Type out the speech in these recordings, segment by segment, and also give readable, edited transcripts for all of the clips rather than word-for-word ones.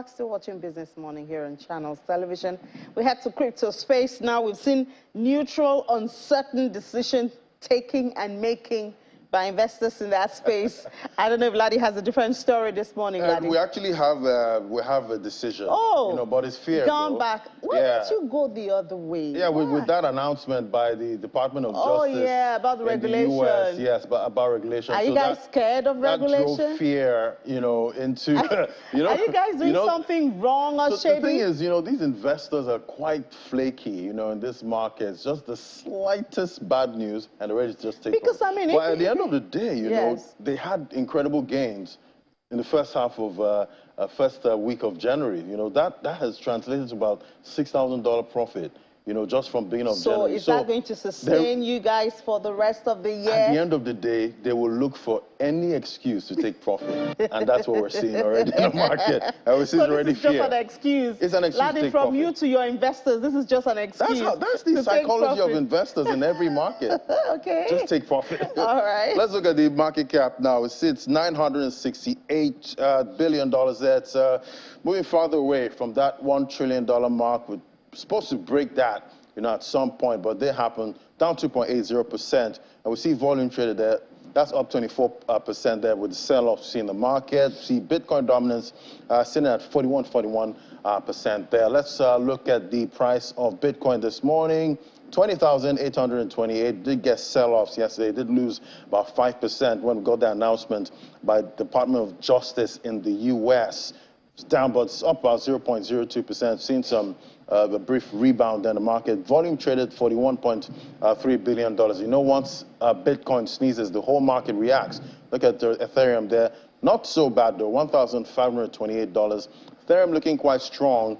back. Still watching Business Morning here on Channels Television. We head to crypto space now. We've seen neutral, uncertain decision taking and making by investors in that space. I don't know if Ladi has a different story this morning, Ladi. We actually have a decision. Oh, you know, but it's fear. Gone back. Why didn't you go the other way? Yeah, with that announcement by the Department of Justice. Oh yeah, about the regulation. In the US, yes, about regulation. Are you guys scared of regulation? That drove fear, into. Are you guys doing something wrong or shady? The thing is, these investors are quite flaky, in this market. It's just the slightest bad news and the rest just take. Because I mean, but at the end of the day, yes, they had incredible gains in the first half of first week of January. That has translated to about $6,000 profit. Just from beginning of January. So is that going to sustain you guys for the rest of the year? At the end of the day, they will look for any excuse to take profit. And that's what we're seeing already in the market. And we're seeing already fear. This is just an excuse. It's an excuse Ladi, to take from profit. you to your investors, this is just an excuse. That's the psychology of investors in every market. Okay. Just take profit. All right. Let's look at the market cap now. It sits $968 billion. That's moving farther away from that $1 trillion mark. We're supposed to break that, at some point, but they happen, down 2.80%. And we see volume traded there. That's up 24% there with the sell-off seen in the market. See Bitcoin dominance sitting at 41% there. Let's look at the price of Bitcoin this morning. 20,828. Did get sell-offs yesterday. Did lose about 5% when we got the announcement by the Department of Justice in the U.S. It's down, but it's up about 0.02%. Seen some a brief rebound in the market. Volume traded $41.3 billion. Once Bitcoin sneezes, the whole market reacts. Look at the Ethereum there. Not so bad, though, $1,528. Ethereum looking quite strong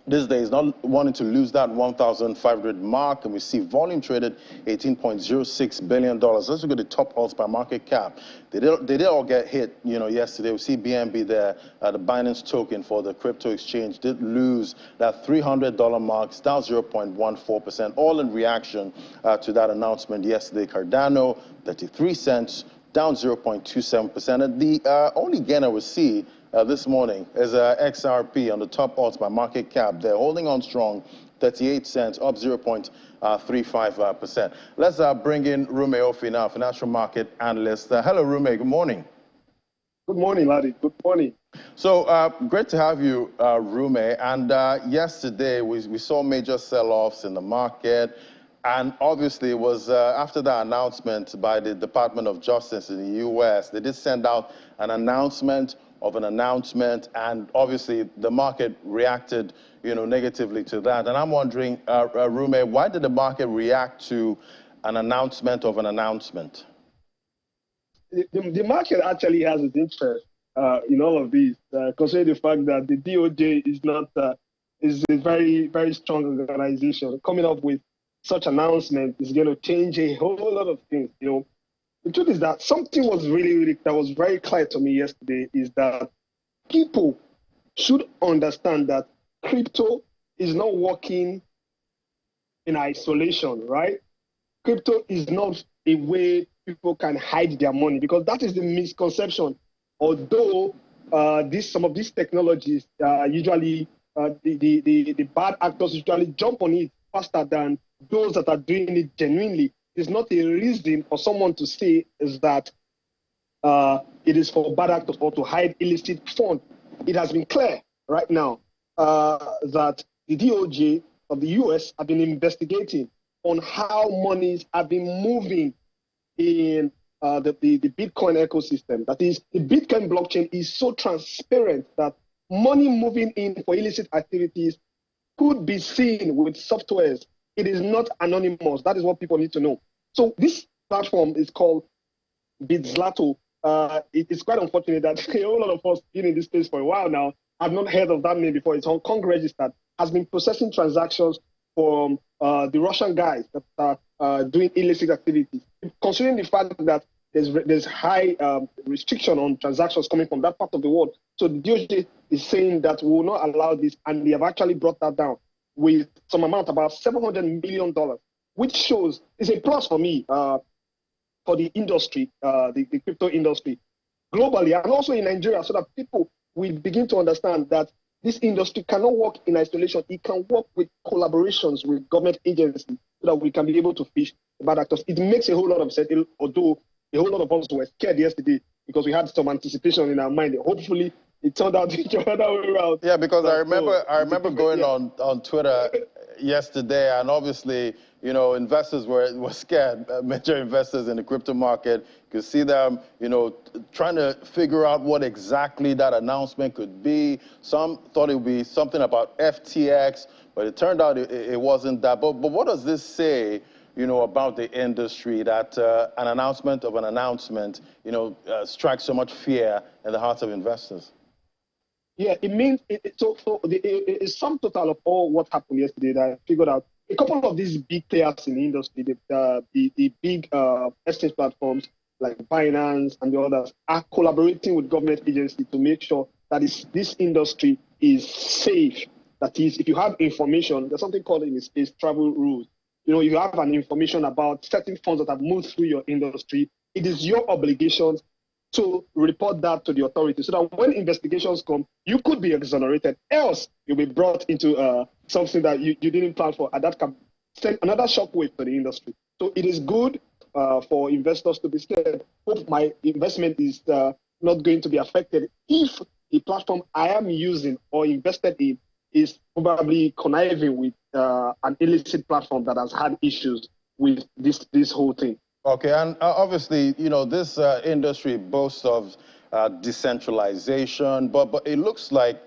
these days, not wanting to lose that 1,500 mark, and we see volume traded $18.06 billion. Let's look at the top alts by market cap. They did all get hit, yesterday. We see BNB there, the Binance token for the crypto exchange, did lose that $300 mark. It's down 0.14%, all in reaction to that announcement yesterday. Cardano, 33 cents, down 0.27%. And the only gainer we see this morning is XRP on the top odds by market cap. They're holding on strong, 38 cents, up 0.35%. Let's bring in Rume Ofi now, financial market analyst. Hello, Rume. Good morning. Good morning, Ladi. Good morning. So great to have you, Rume. And yesterday we saw major sell-offs in the market. And obviously, it was after that announcement by the Department of Justice in the U.S. They did send out an announcement of an announcement, and obviously the market reacted, negatively to that. And I'm wondering, Rume, why did the market react to an announcement of an announcement? The market actually has its interest in all of these, considering the fact that the DOJ is a very, very strong organization. Coming up with such announcement is going to change a whole lot of things. The truth is that something was that was very clear to me yesterday is that people should understand that crypto is not working in isolation, right? Crypto is not a way people can hide their money, because that is the misconception. Although some of these technologies usually, the bad actors usually jump on it faster than those that are doing it genuinely. It's not a reason for someone to say is that it is for bad actors or to hide illicit funds. It has been clear right now that the DOJ of the US have been investigating on how monies have been moving in the Bitcoin ecosystem. That is, the Bitcoin blockchain is so transparent that money moving in for illicit activities could be seen with softwares. It is not anonymous. That is what people need to know. So this platform is called BitZlato. It's quite unfortunate that a whole lot of us been in this space for a while now. I've not heard of that name before. It's Hong Kong registered. Has been processing transactions from the Russian guys that are doing illicit activities. Considering the fact that there's high restriction on transactions coming from that part of the world. So the DOJ is saying that we will not allow this, and they have actually brought that down with some amount, about $700 million, which shows it's a plus for me, for the industry, the crypto industry, globally and also in Nigeria, so that people we begin to understand that this industry cannot work in isolation. It can work with collaborations with government agencies so that we can be able to fish the bad actors. It makes a whole lot of sense, although a whole lot of us were scared yesterday because we had some anticipation in our mind. Hopefully, it turned out the other way around. Yeah, because I remember going on Twitter yesterday, and obviously, you know, investors were scared. Major investors in the crypto market, could see them, you know, trying to figure out what exactly that announcement could be. Some thought it would be something about FTX, but it turned out it wasn't that. But what does this say, you know, about the industry, that an announcement of an announcement, you know, strikes so much fear in the hearts of investors? Yeah, it means the sum total of all what happened yesterday that I figured out. A couple of these big players in the industry, the big exchange platforms like Binance and the others, are collaborating with government agencies to make sure that this industry is safe. That is, if you have information, there's something called in the space travel rules. You know, you have an information about certain funds that have moved through your industry. It is your obligation to report that to the authorities so that when investigations come, you could be exonerated. Else, you'll be brought into something that you didn't plan for, and that can send another shockwave to the industry. So it is good for investors to be scared. Hope my investment is not going to be affected if the platform I am using or invested in is probably conniving with an illicit platform that has had issues with this whole thing. Okay, and obviously, you know, this industry boasts of decentralization, but it looks like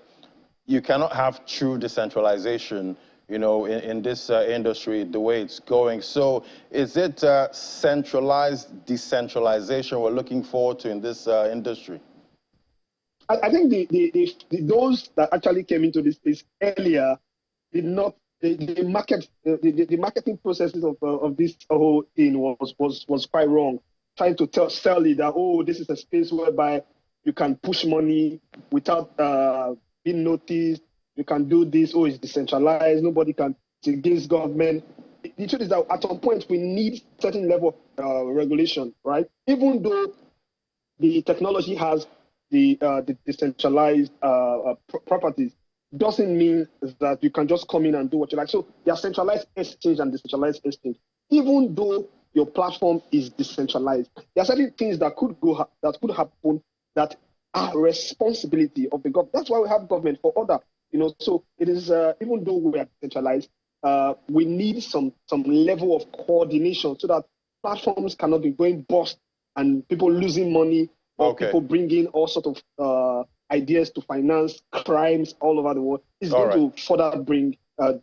you cannot have true decentralization, you know, in this industry the way it's going. So is it centralized decentralization we're looking forward to in this industry? I think those that actually came into this space earlier did not. The marketing processes of this whole thing was quite wrong. Trying to sell it that, oh, this is a space whereby you can push money without being noticed. You can do this. Oh, it's decentralized. Nobody can. It's against government. The truth is that at some point we need certain level of regulation, right? Even though the technology has the decentralized properties, doesn't mean that you can just come in and do what you like. So there are centralized exchange and decentralized exchange. Even though your platform is decentralized, there are certain things that could happen that are responsibility of the government. That's why we have government for order. You know, so it is even though we are decentralized, we need some level of coordination so that platforms cannot be going bust and people losing money or people bringing all sorts of ideas to finance crimes all over the world. Is going to further bring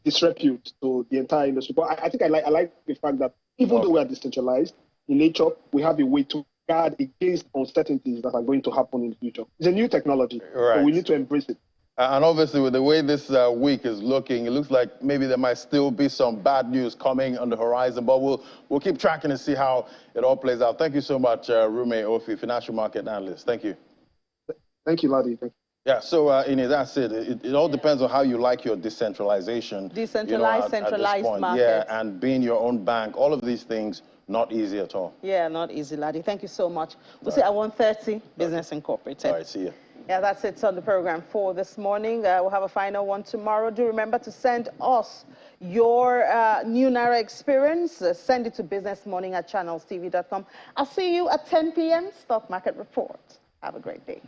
disrepute to the entire industry. But I think I like the fact that even though we are decentralized in nature, we have a way to guard against uncertainties that are going to happen in the future. It's a new technology, so we need to embrace it. And obviously, with the way this week is looking, it looks like maybe there might still be some bad news coming on the horizon, but we'll keep tracking and see how it all plays out. Thank you so much, Rume Ofi, financial market analyst. Thank you. Thank you, Ladi. Thank you. Yeah, so that's it. It all depends on how you like your decentralization. Decentralized, centralized market. Yeah, and being your own bank, all of these things, not easy at all. Yeah, not easy, Ladi. Thank you so much. We'll see at 1:30, Business Incorporated. All right, see you. Yeah, that's it on the program for this morning. We'll have a final one tomorrow. Do remember to send us your new Naira experience. Send it to businessmorning@channelstv.com. I'll see you at 10 p.m. Stock Market Report. Have a great day.